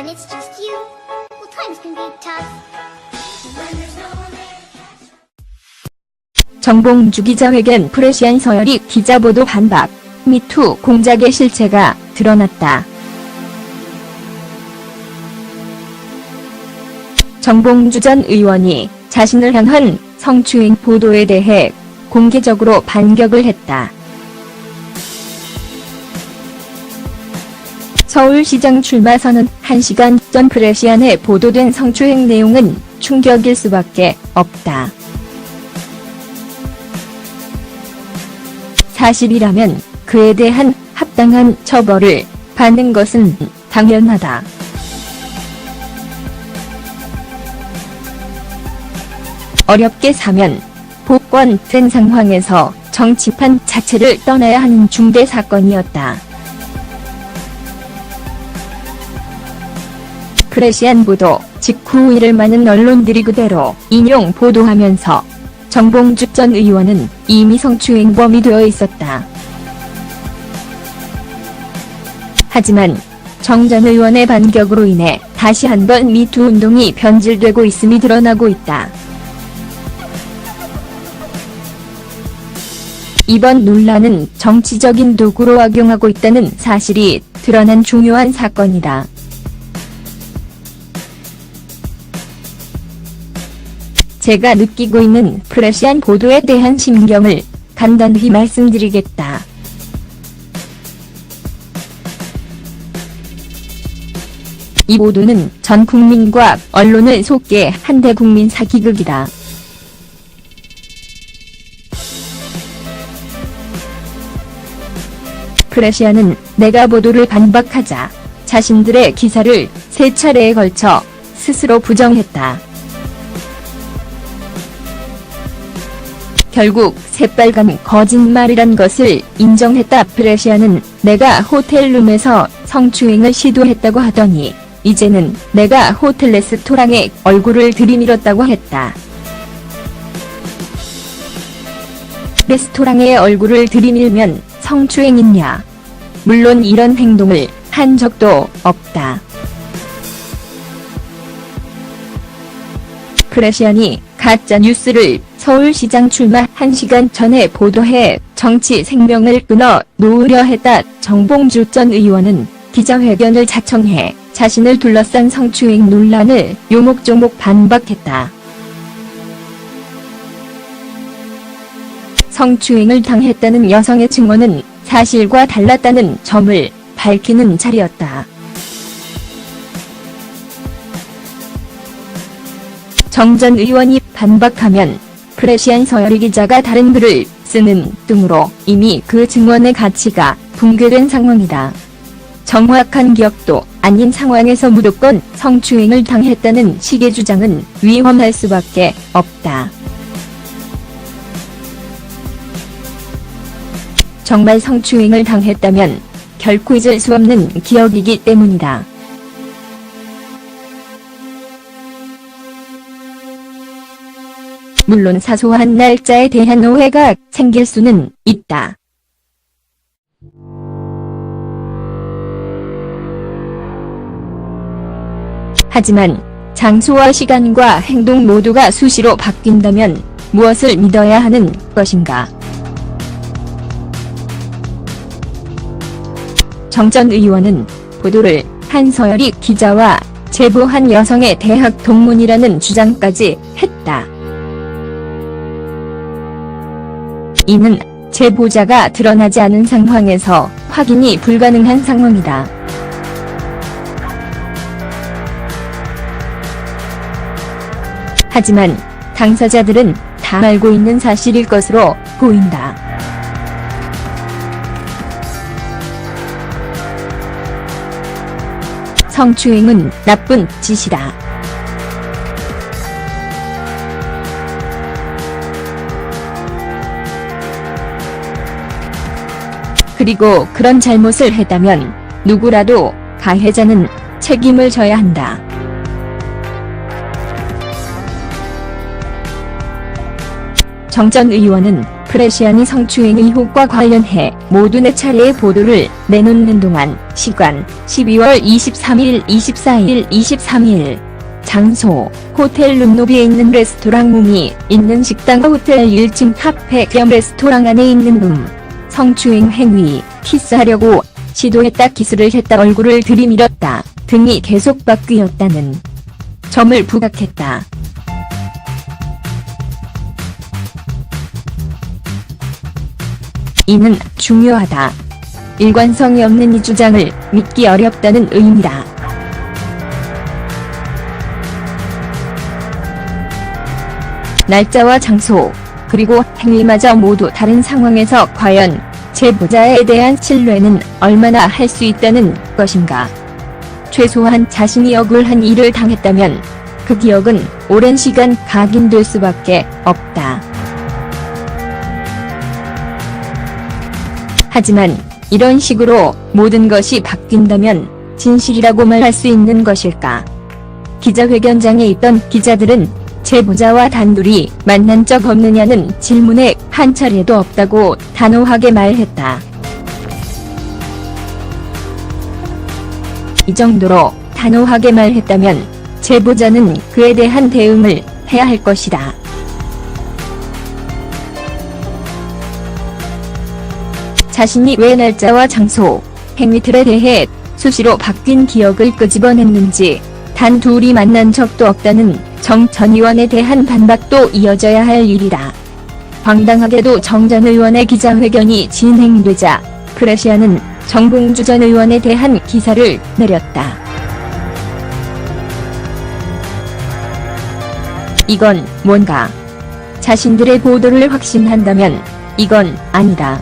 it's just you, well, times can be tough. When there's no one there. 정봉주 기자 회견 프레시안 서열이 기자보도 반박. 미투 공작의 실체가 드러났다. 정봉주 전 의원이 자신을 향한 성추행 보도에 대해 공개적으로 반격을 했다. 서울시장 출마 선언 1시간 전 프레시안에 보도된 성추행 내용은 충격일 수밖에 없다. 사실이라면 그에 대한 합당한 처벌을 받는 것은 당연하다. 어렵게 사면 복권된 상황에서 정치판 자체를 떠나야 하는 중대 사건이었다. 프레시안 보도 직후 이를 많은 언론들이 그대로 인용 보도하면서 정봉주 전 의원은 이미 성추행범이 되어 있었다. 하지만 정 전 의원의 반격으로 인해 다시 한번 미투 운동이 변질되고 있음이 드러나고 있다. 이번 논란은 정치적인 도구로 악용하고 있다는 사실이 드러난 중요한 사건이다. 제가 느끼고 있는 프레시안 보도에 대한 심경을 간단히 말씀드리겠다. 이 보도는 전 국민과 언론을 속게 한 대국민 사기극이다. 프레시안은 내가 보도를 반박하자 자신들의 기사를 3차례에 걸쳐 스스로 부정했다. 결국 새빨간 거짓말이란 것을 인정했다. 프레시안은 내가 호텔룸에서 성추행을 시도했다고 하더니 이제는 내가 호텔 레스토랑에 얼굴을 들이밀었다고 했다. 레스토랑에 얼굴을 들이밀면 성추행이냐? 물론 이런 행동을 한 적도 없다. 프레시안이 가짜 뉴스를 서울시장 출마 1시간 전에 보도해 정치 생명을 끊어 놓으려 했다. 정봉주 전 의원은 기자회견을 자청해 자신을 둘러싼 성추행 논란을 요목조목 반박했다. 성추행을 당했다는 여성의 증언은 사실과 달랐다는 점을 밝히는 자리였다. 정 전 의원이 반박하면 프레시안 서열이 기자가 다른 글을 쓰는 등으로 이미 그 증언의 가치가 붕괴된 상황이다. 정확한 기억도 아닌 상황에서 무조건 성추행을 당했다는 식의 주장은 위험할 수밖에 없다. 정말 성추행을 당했다면 결코 잊을 수 없는 기억이기 때문이다. 물론 사소한 날짜에 대한 오해가 생길 수는 있다. 하지만 장소와 시간과 행동 모두가 수시로 바뀐다면 무엇을 믿어야 하는 것인가? 정 전 의원은 보도를 한 서열이 기자와 제보한 여성의 대학 동문이라는 주장까지 했다. 이는 제보자가 드러나지 않은 상황에서 확인이 불가능한 상황이다. 하지만 당사자들은 다 알고 있는 사실일 것으로 보인다. 성추행은 나쁜 짓이다. 그리고 그런 잘못을 했다면 누구라도 가해자는 책임을 져야 한다. 정 전 의원은 프레시안이 성추행 의혹과 관련해 모두 4차례의 보도를 내놓는 동안 시간 12월 23일, 24일, 23일 장소 호텔 룸로비에 있는 레스토랑 룸이 있는 식당과 호텔 1층 카페 겸 레스토랑 안에 있는 룸 성추행 행위 키스하려고 시도했다 키스를 했다 얼굴을 들이밀었다 등이 계속 바뀌었다는 점을 부각했다. 이는 중요하다. 일관성이 없는 이 주장을 믿기 어렵다는 의미다. 날짜와 장소, 그리고 행위마저 모두 다른 상황에서 과연 제보자에 대한 신뢰는 얼마나 할 수 있다는 것인가. 최소한 자신이 억울한 일을 당했다면 그 기억은 오랜 시간 각인될 수밖에 없다. 하지만 이런 식으로 모든 것이 바뀐다면 진실이라고 말할 수 있는 것일까? 기자회견장에 있던 기자들은 제보자와 단둘이 만난 적 없느냐는 질문에 한 차례도 없다고 단호하게 말했다. 이 정도로 단호하게 말했다면 제보자는 그에 대한 대응을 해야 할 것이다. 자신이 왜 날짜와 장소, 행위틀에 대해 수시로 바뀐 기억을 끄집어냈는지 단 둘이 만난 적도 없다는 정 전 의원에 대한 반박도 이어져야 할 일이다. 황당하게도 정 전 의원의 기자회견이 진행되자 프레시안은 정봉주 전 의원에 대한 기사를 내렸다. 이건 뭔가? 자신들의 보도를 확신한다면 이건 아니다.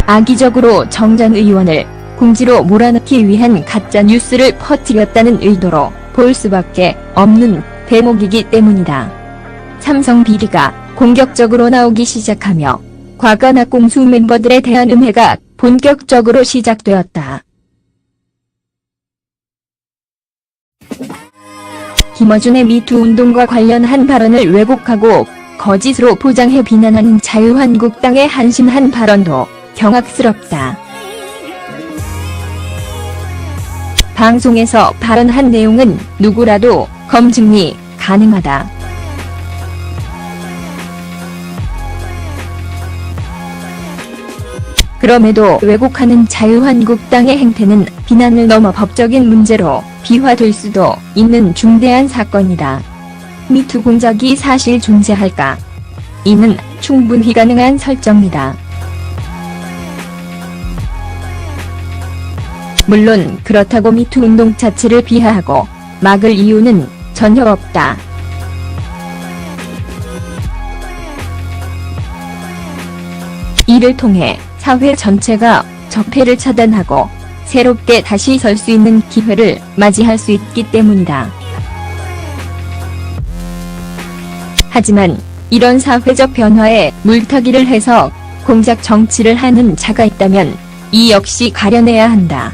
악의적으로 정 전 의원을 궁지로 몰아넣기 위한 가짜 뉴스를 퍼뜨렸다는 의도로 볼 수밖에 없는 대목이기 때문이다. 삼성 비리가 공격적으로 나오기 시작하며 과거 낙공수 멤버들에 대한 음해가 본격적으로 시작되었다. 김어준의 미투 운동과 관련한 발언을 왜곡하고 거짓으로 포장해 비난하는 자유한국당의 한심한 발언도 경악스럽다. 방송에서 발언한 내용은 누구라도 검증이 가능하다. 그럼에도 왜곡하는 자유한국당의 행태는 비난을 넘어 법적인 문제로 비화될 수도 있는 중대한 사건이다. 미투 공작이 사실 존재할까? 이는 충분히 가능한 설정이다. 물론 그렇다고 미투 운동 자체를 비하하고 막을 이유는 전혀 없다. 이를 통해 사회 전체가 적폐를 차단하고 새롭게 다시 설 수 있는 기회를 맞이할 수 있기 때문이다. 하지만 이런 사회적 변화에 물타기를 해서 공작 정치를 하는 자가 있다면 이 역시 가려내야 한다.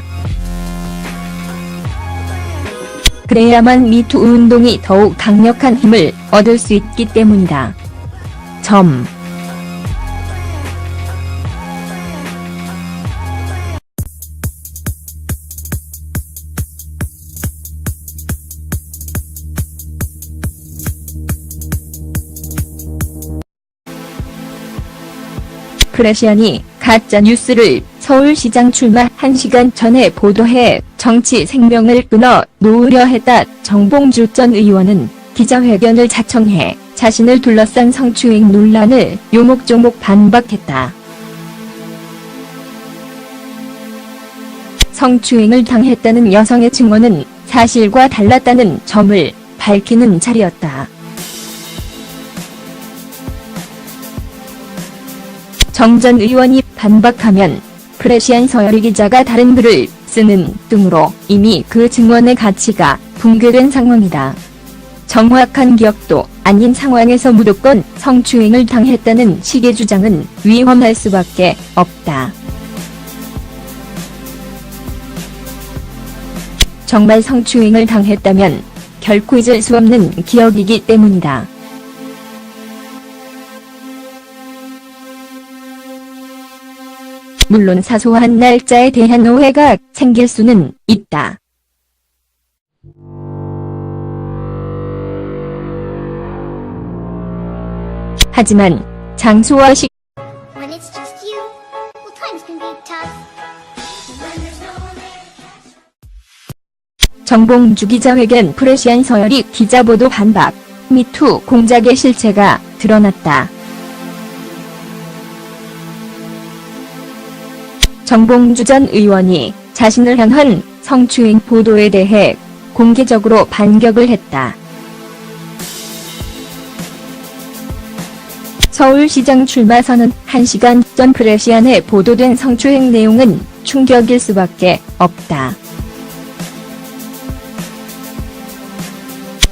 그래야만 미투 운동이 더욱 강력한 힘을 얻을 수 있기 때문이다. 프레시안이 가짜 뉴스를 서울시장 출마 1시간 전에 보도해 정치 생명을 끊어 놓으려 했다. 정봉주 전 의원은 기자회견을 자청해 자신을 둘러싼 성추행 논란을 요목조목 반박했다. 성추행을 당했다는 여성의 증언은 사실과 달랐다는 점을 밝히는 자리였다. 정 전 의원이 반박하면 프레시안 서열이 기자가 다른 글을 쓰는 등으로 이미 그 증언의 가치가 붕괴된 상황이다. 정확한 기억도 아닌 상황에서 무조건 성추행을 당했다는 식의 주장은 위험할 수밖에 없다. 정말 성추행을 당했다면 결코 잊을 수 없는 기억이기 때문이다. 물론 사소한 날짜에 대한 오해가 생길 수는 있다. 하지만 장소와 When it's just you, well, times can be tough. When there's no one there to catch. 정봉주 기자회견 프레시안 서열이 기자보도 반박, 미투 공작의 실체가 드러났다. 정봉주 전 의원이 자신을 향한 성추행 보도에 대해 공개적으로 반격을 했다. 서울시장 출마 선언 1시간 전 프레시안에 보도된 성추행 내용은 충격일 수밖에 없다.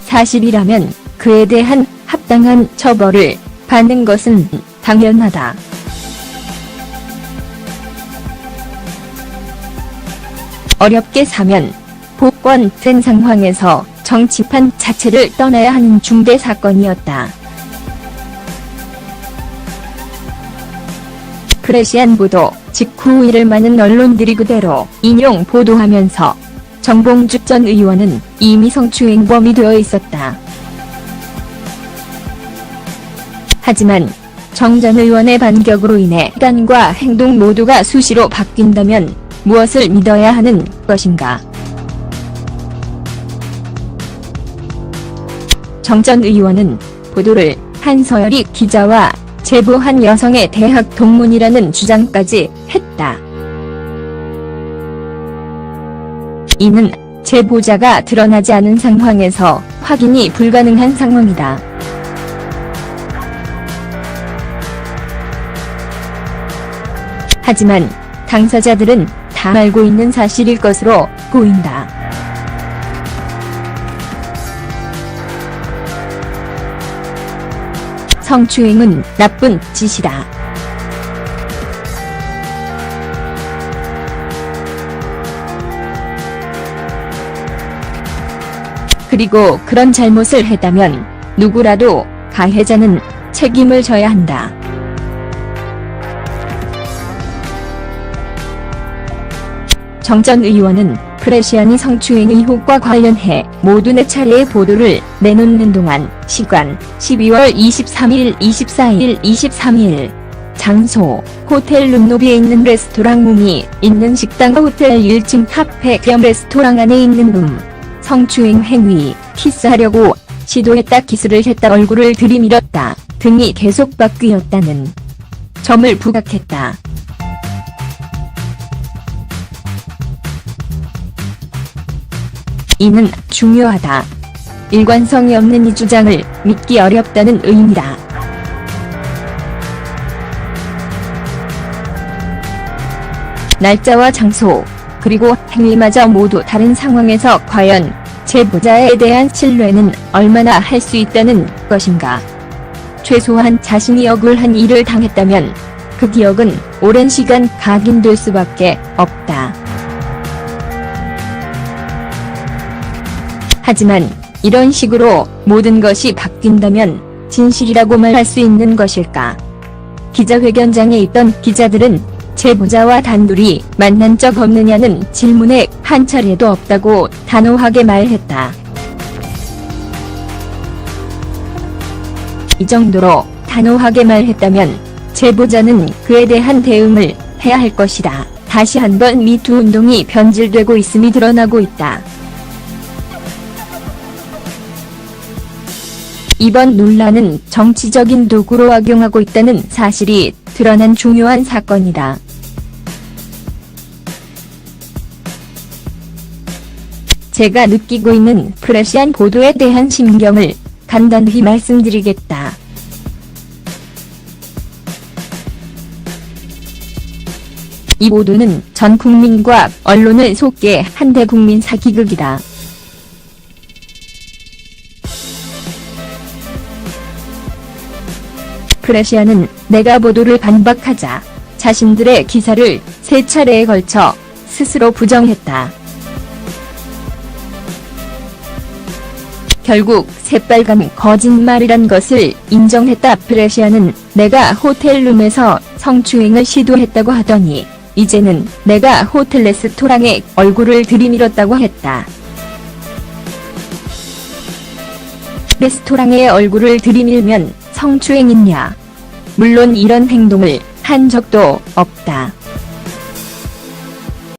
사실이라면 그에 대한 합당한 처벌을 받는 것은 당연하다. 어렵게 사면 복권된 상황에서 정치판 자체를 떠나야 하는 중대 사건이었다. 프레시안 보도 직후 이를 많은 언론들이 그대로 인용 보도하면서 정봉주 전 의원은 이미 성추행범이 되어 있었다. 하지만 정 전 의원의 반격으로 인해 시간과 행동 모두가 수시로 바뀐다면 무엇을 믿어야 하는 것인가? 정 전 의원은 보도를 한서열이 기자와 제보한 여성의 대학 동문이라는 주장까지 했다. 이는 제보자가 드러나지 않은 상황에서 확인이 불가능한 상황이다. 하지만 당사자들은 다 알고 있는 사실일 것으로 보인다. 성추행은 나쁜 짓이다. 그리고 그런 잘못을 했다면 누구라도 가해자는 책임을 져야 한다. 정 전 의원은 프레시안이 성추행 의혹과 관련해 모두 4차례의 보도를 내놓는 동안 시간 12월 23일, 24일, 23일 장소 호텔 룸로비에 있는 레스토랑 룸이 있는 식당 호텔 1층 카페 겸 레스토랑 안에 있는 룸 성추행 행위 키스하려고 시도했다 키스를 했다 얼굴을 들이밀었다 등이 계속 바뀌었다는 점을 부각했다. 이는 중요하다. 일관성이 없는 이 주장을 믿기 어렵다는 의미다. 날짜와 장소, 그리고 행위마저 모두 다른 상황에서 과연 제보자에 대한 신뢰는 얼마나 할 수 있다는 것인가. 최소한 자신이 억울한 일을 당했다면 그 기억은 오랜 시간 각인될 수밖에 없다. 하지만 이런 식으로 모든 것이 바뀐다면 진실이라고 말할 수 있는 것일까? 기자회견장에 있던 기자들은 제보자와 단둘이 만난 적 없느냐는 질문에 한 차례도 없다고 단호하게 말했다. 이 정도로 단호하게 말했다면 제보자는 그에 대한 대응을 해야 할 것이다. 다시 한번 미투 운동이 변질되고 있음이 드러나고 있다. 이번 논란은 정치적인 도구로 악용하고 있다는 사실이 드러난 중요한 사건이다. 제가 느끼고 있는 프레시안 보도에 대한 심경을 간단히 말씀드리겠다. 이 보도는 전 국민과 언론을 속게 한 대국민 사기극이다. 프레시안은 내가 보도를 반박하자 자신들의 기사를 3차례에 걸쳐 스스로 부정했다. 결국 새빨간 거짓말이란 것을 인정했다. 프레시아는 내가 호텔룸에서 성추행을 시도했다고 하더니 이제는 내가 호텔 레스토랑에 얼굴을 들이밀었다고 했다. 레스토랑에 얼굴을 들이밀면 성추행이냐? 물론 이런 행동을 한 적도 없다.